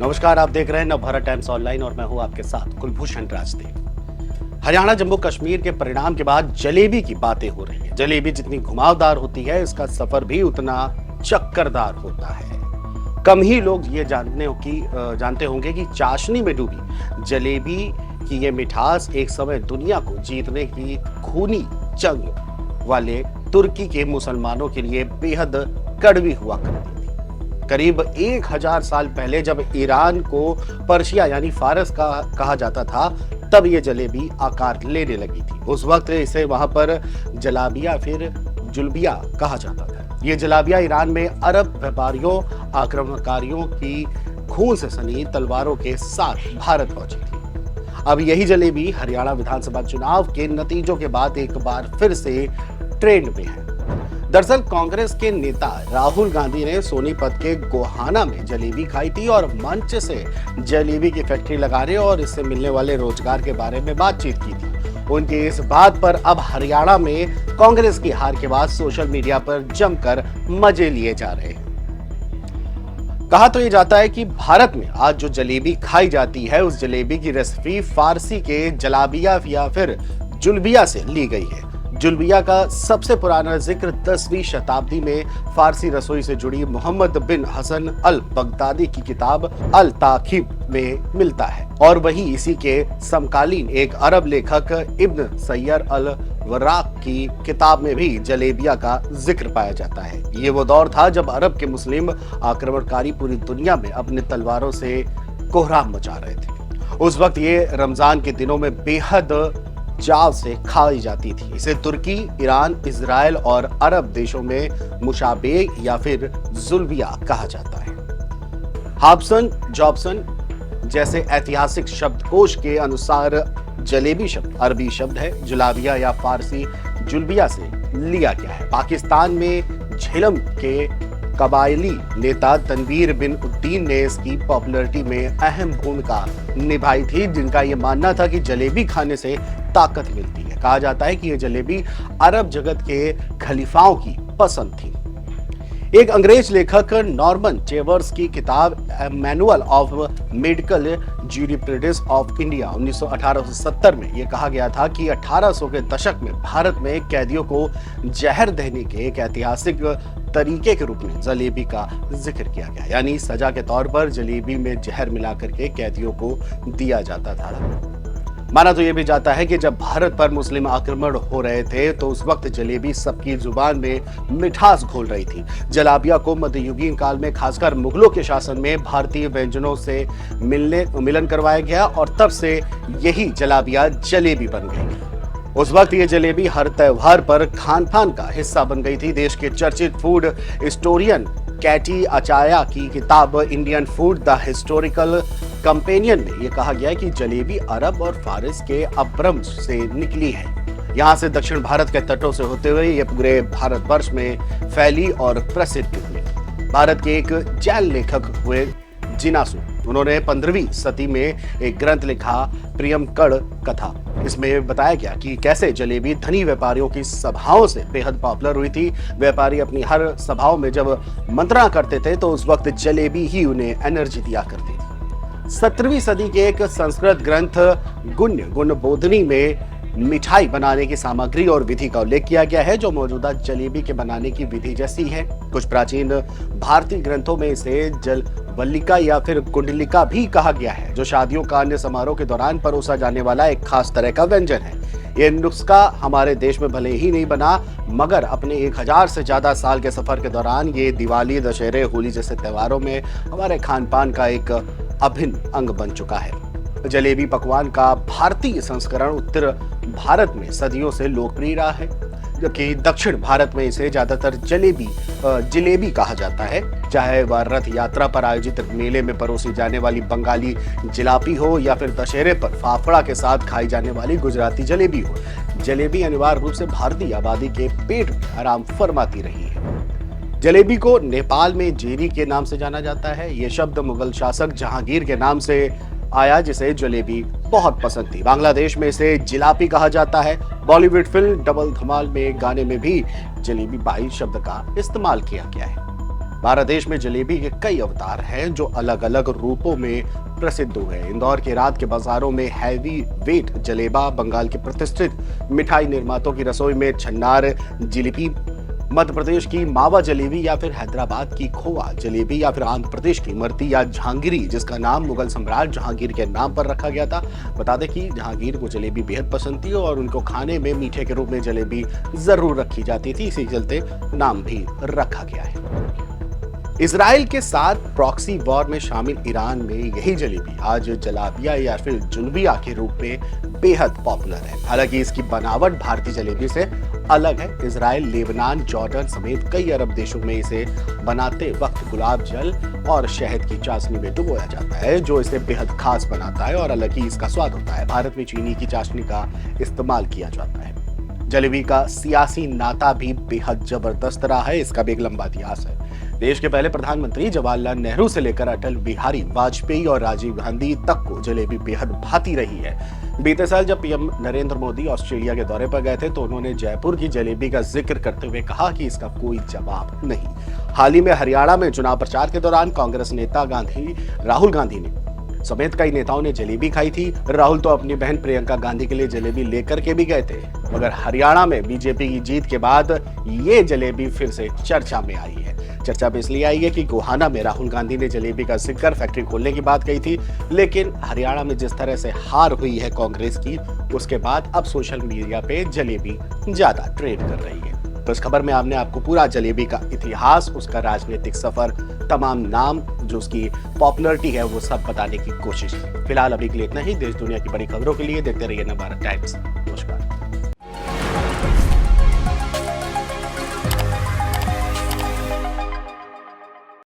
नमस्कार, आप देख रहे हैं नवभारत टाइम्स ऑनलाइन और मैं हूं आपके साथ कुलभूषण राजदेव। हरियाणा जम्मू कश्मीर के परिणाम के बाद जलेबी की बातें हो रही है। जलेबी जितनी घुमावदार होती है, इसका सफर भी उतना चक्करदार होता है। कम ही लोग ये जानते होंगे कि चाशनी में डूबी जलेबी की ये मिठास एक समय दुनिया को जीतने की खूनी जंग वाले तुर्की के मुसलमानों के लिए बेहद कड़वी हुआ करती थी। करीब 1000 साल पहले जब ईरान को पर्शिया यानी फारस का कहा जाता था, तब ये जलेबी आकार लेने लगी थी। उस वक्त इसे वहां पर जलाबिया फिर जुलबिया कहा जाता था। ये जलाबिया ईरान में अरब व्यापारियों आक्रमणकारियों की खून से सनी तलवारों के साथ भारत पहुंची थी। अब यही जलेबी हरियाणा विधानसभा चुनाव के नतीजों के बाद एक बार फिर से ट्रेंड में है। दरअसल कांग्रेस के नेता राहुल गांधी ने सोनीपत के गोहाना में जलेबी खाई थी और मंच से जलेबी की फैक्ट्री लगाने और इससे मिलने वाले रोजगार के बारे में बातचीत की थी। उनकी इस बात पर अब हरियाणा में कांग्रेस की हार के बाद सोशल मीडिया पर जमकर मजे लिए जा रहे हैं। कहा तो ये जाता है कि भारत में आज जो जलेबी खाई जाती है, उस जलेबी की रेसिपी फारसी के जलाबिया या फिर जुलबिया से ली गई है। जुलबिया का सबसे पुराना जिक्र 10वीं शताब्दी में फारसी रसोई से जुड़ी मोहम्मद बिन हसन अल बगदादी की किताब अल ताकीब में मिलता है और वही इसी के समकालीन एक अरब लेखक इब्न सैयर अल वराक की किताब में भी जलेबिया का जिक्र पाया जाता है। ये वो दौर था जब अरब के मुस्लिम आक्रमणकारी पूरी दुनिया में अपने तलवारों से कोहराम मचा रहे थे। उस वक्त ये रमजान के दिनों में बेहद चाव से खाई जाती थी। इसे तुर्की, ईरान, इजराइल और अरब देशों में मुशाबे या फिर जुलबिया कहा जाता है। हाब्सन जॉब्सन जैसे ऐतिहासिक शब्दकोश के अनुसार जलेबी शब्द अरबी शब्द है, जुलाबिया या फारसी जुलबिया से लिया गया है। पाकिस्तान में झेलम के कबायली नेता तनवीर बिन उद्दीन ने इसकी पॉपुलैरिटी में अहम भूमिका निभाई थी, जिनका यह मानना था कि जलेबी खाने से ताकत मिलती है। कहा जाता है कि यह जलेबी अरब जगत के खलीफाओं की पसंद थी। एक अंग्रेज लेखक नॉर्मन चेवर्स की किताब manual of medical jurisprudence of India 1870 में यह कहा गया था कि 1800 के दशक में भारत में कैदियों को जहर देने के एक ऐतिहासिक तरीके के रूप में जलेबी का जिक्र किया गया। यानी सजा के तौर पर जलेबी में जहर मिलाकर के कैदियों को दिया जाता था। माना तो यह भी जाता है कि जब भारत पर मुस्लिम आक्रमण हो रहे थे तो उस वक्त जलेबी सबकी जुबान में मिठास घोल रही थी। जलाबिया को मध्ययुगीन काल में खासकर मुगलों के शासन में भारतीय व्यंजनों से मिलन करवाया गया और तब से यही जलाबिया जलेबी बन गई। उस वक्त ये जलेबी हर त्योहार पर खान पान का हिस्सा बन गई थी। देश के चर्चित फूड हिस्टोरियन कैटी अचाया की किताब Indian food the historical companion में यह कहा गया है कि जलेबी अरब और फारस के अपभ्रंश से निकली है। यहाँ से दक्षिण भारत के तटों से होते हुए ये पूरे भारतवर्ष में फैली और प्रसिद्ध हुई। भारत के एक जैन लेखक हुए जिनासु, उन्होंने 15वीं सदी में एक ग्रंथ लिखा प्रियमकड़ कथा। इसमें बताया गया कि कैसे जलेबी धनी व्यापारियों की सभाओं से बेहद पॉपुलर हुई थी। व्यापारी अपनी हर सभाओं में जब मंत्रणा करते थे तो उस वक्त जलेबी ही उन्हें एनर्जी दिया करती थी। 17वीं सदी के एक संस्कृत ग्रंथ गुणबोधिनी में मिठाई बनाने की सामग्री और विधि का उल्लेख किया गया है, जो मौजूदा जलेबी के बनाने की विधि जैसी है। कुछ प्राचीन भारतीय ग्रंथों में इसे जलवल्लिका या फिर कुंडलिका भी कहा गया है, जो शादियों का अन्य समारोह के दौरान परोसा जाने वाला एक खास तरह का व्यंजन है। ये नुस्खा हमारे देश में भले ही नहीं बना, मगर अपने 1000 से ज्यादा साल के सफर के दौरान ये दिवाली, दशहरे, होली जैसे त्योहारों में हमारे खान पान का एक अभिन्न अंग बन चुका है। जलेबी पकवान का भारतीय संस्करण उत्तर भारत में सदियों से लोकप्रिय रहा है, जबकि दक्षिण भारत में इसे ज्यादातर जलेबी कहा जाता है। चाहे वह रथ यात्रा पर आयोजित मेले में परोसी जाने वाली बंगाली जिलापी हो या फिर दशहरे पर फाफड़ा के साथ खाई जाने वाली गुजराती जलेबी हो, जलेबी अनिवार्य रूप से भारतीय आबादी के पेट में आराम फरमाती रही है। जलेबी को नेपाल में जेरी के नाम से जाना जाता है। ये शब्द मुगल शासक जहांगीर के नाम से आया, जिसे जलेबी बहुत पसंद थी। बांग्लादेश में इसे जिलापी कहा जाता है। बॉलीवुड फिल्म डबल धमाल में गाने में भी जलेबी बाई शब्द का इस्तेमाल किया गया है। भारत देश में जलेबी के कई अवतार हैं जो अलग अलग रूपों में प्रसिद्ध हुए हैं। इंदौर के रात के बाजारों में हैवी वेट जलेबा, बंगाल के प्रतिष्ठित मिठाई निर्माताओं की रसोई में छन्नार जलेबी, मध्य प्रदेश की मावा जलेबी या फिर हैदराबाद की खोवा जलेबी या फिर आंध्र प्रदेश की इमरती या जहांगीरी, जिसका नाम मुगल सम्राट जहांगीर के नाम पर रखा गया था। बता दें कि जहांगीर को जलेबी बेहद पसंद थी और उनको खाने में मीठे के रूप में जलेबी जरूर रखी जाती थी, इसी चलते नाम भी रखा गया है। इजराइल के साथ प्रॉक्सी वॉर में शामिल ईरान में यही जलेबी आज जलाबिया या फिर जुलबिया के रूप में बेहद पॉपुलर है। हालांकि इसकी बनावट भारतीय जलेबी से अलग है। इजराइल, लेबनान, जॉर्डन समेत कई अरब देशों में इसे बनाते वक्त गुलाब जल और शहद की चाशनी में डुबोया जाता है, जो इसे बेहद खास बनाता है और अलग ही इसका स्वाद होता है। भारत में चीनी की चाशनी का इस्तेमाल किया जाता है। जलेबी का सियासी नाता भी बेहद जबरदस्त रहा है, इसका भी एक लंबा इतिहास है। देश के पहले प्रधानमंत्री जवाहरलाल नेहरू से लेकर अटल बिहारी वाजपेयी और राजीव गांधी तक को जलेबी बेहद भाती रही है। बीते साल जब पीएम नरेंद्र मोदी ऑस्ट्रेलिया के दौरे पर गए थे तो उन्होंने जयपुर की जलेबी का जिक्र करते हुए कहा कि इसका कोई जवाब नहीं। हाल ही में हरियाणा में चुनाव प्रचार के दौरान कांग्रेस नेता राहुल गांधी ने समेत कई नेताओं ने जलेबी खाई थी। राहुल तो अपनी बहन प्रियंका गांधी के लिए जलेबी लेकर के भी गए थे, मगर हरियाणा में बीजेपी की जीत के बाद ये जलेबी फिर से चर्चा में आई है। चर्चा में इसलिए आई है कि गोहाना में राहुल गांधी ने जलेबी का जिक्र फैक्ट्री खोलने की बात कही थी, लेकिन हरियाणा में जिस तरह से हार हुई है कांग्रेस की, उसके बाद अब सोशल मीडिया पे जलेबी ज्यादा ट्रेंड कर रही है। तो इस खबर में हमने आपको पूरा जलेबी का इतिहास, उसका राजनीतिक सफर, तमाम नाम, जो उसकी पॉपुलरिटी है, वो सब बताने की कोशिश की। फिलहाल अभी के लिए इतना ही। देश दुनिया की बड़ी खबरों के लिए देखते रहिए नवभारत टाइम्स।